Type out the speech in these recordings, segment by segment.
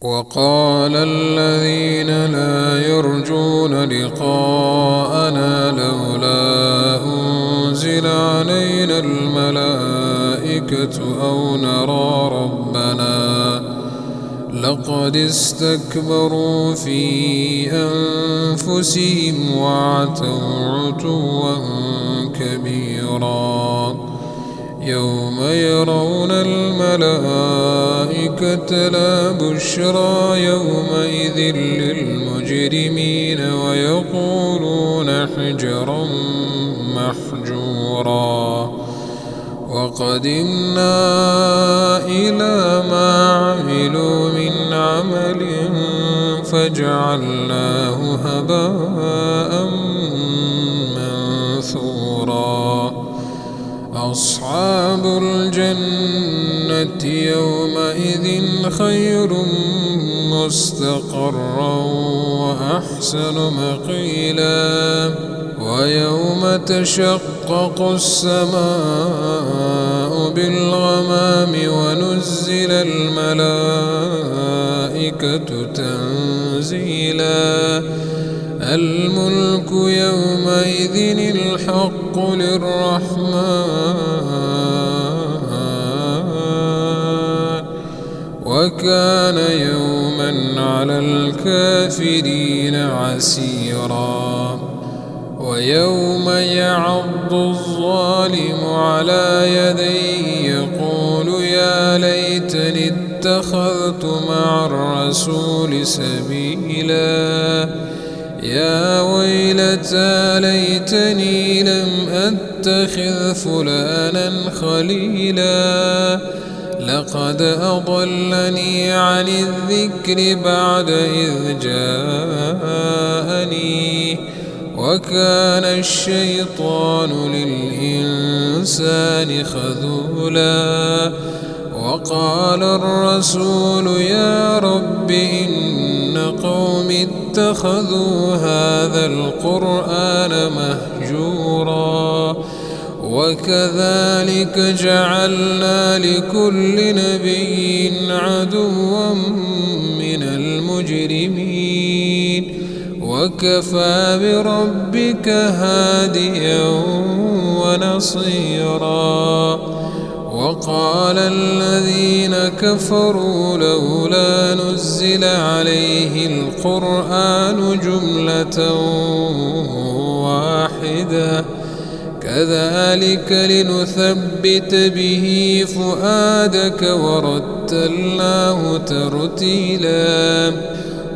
وقال الذين لا يرجون لقاءنا لولا أنزل علينا الملائكة أو نرى ربنا لقد استكبروا في أنفسهم وعتوا عتوا كبيرا يوم يرون الملائكة لا بشرى يومئذ للمجرمين ويقولون حجرا محجورا وقدمنا إلى ما عملوا من عمل فجعلناه هباء منثورا أصحاب الجنة يومئذ خير مستقرا وأحسن مقيلا ويوم تشقق السماء بالغمام ونزل الملائكة تنزيلا الملك يومئذ الحق للرحمن وكان يوما على الكافرين عسيرا ويوم يعض الظالم على يديه يقول يا ليتني اتخذت مع الرسول سبيلا يا ويلتى ليتني لم أتخذ فلانا خليلا لقد أضلني عن الذكر بعد إذ جاءني وكان الشيطان للإنسان خذولا وقال الرسول يا رب إن قوم اتخذوا هذا القرآن مهجورا وكذلك جعلنا لكل نبي عدوا من المجرمين وكفى بربك هاديا ونصيرا وقال الذين كفروا لولا نزل عليه القرآن جملة واحدة كذلك لنثبت به فؤادك ورتلناه ترتيلا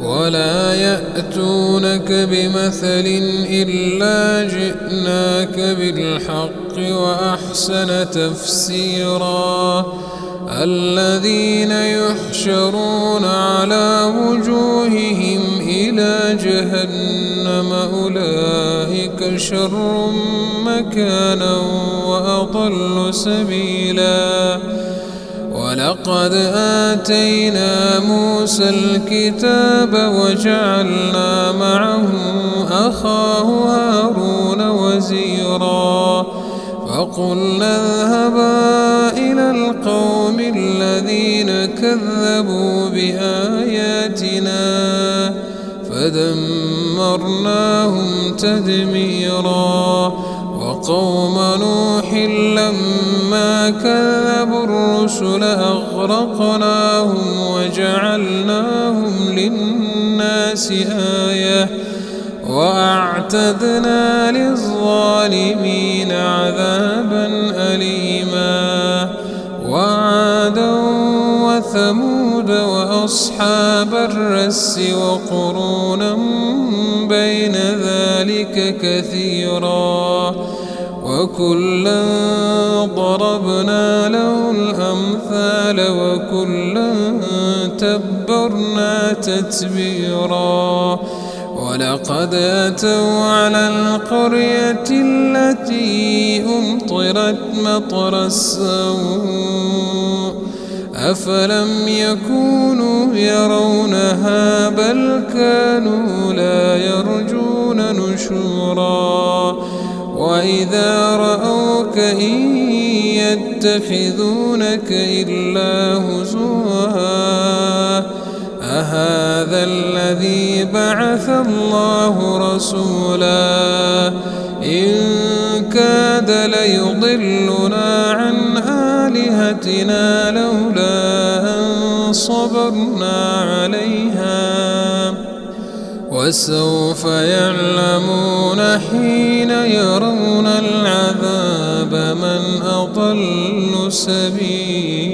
ولا يأتونك بمثل إلا جئناك بالحق وأحسن تفسيرا الذين يحشرون على وجوههم إلى جهنم أولئك شر مكانا وأضل سبيلا ولقد آتينا موسى الكتاب وجعلنا معه أخاه هارون وزيرا فقلنا اذهبا إلى القوم الذين كذبوا بآياتنا فدمرناهم تدميرا وقوم نوح لما كذبوا الرسل أغرقناهم وجعلناهم للناس آية وأعتدنا للظالمين عذابا أليما وعادا وثمود وأصحاب الرس وقرونا بين ذلك كثيرا وكلا ضربنا له الأمثال وكلا تبرنا تتبيرا ولقد أتوا على القرية التي أمطرت مطر السوء أفلم يكونوا يرونها بل كانوا لا يرجون نشورا وإذا رأوك إن يتخذونك إلا هزوا أهذا الذي بعث الله رسولا إن كاد ليضلنا عن آلهتنا لولا أن صبرنا عليها وسوف يعلمون حين يرون العذاب من أضل سبيلا.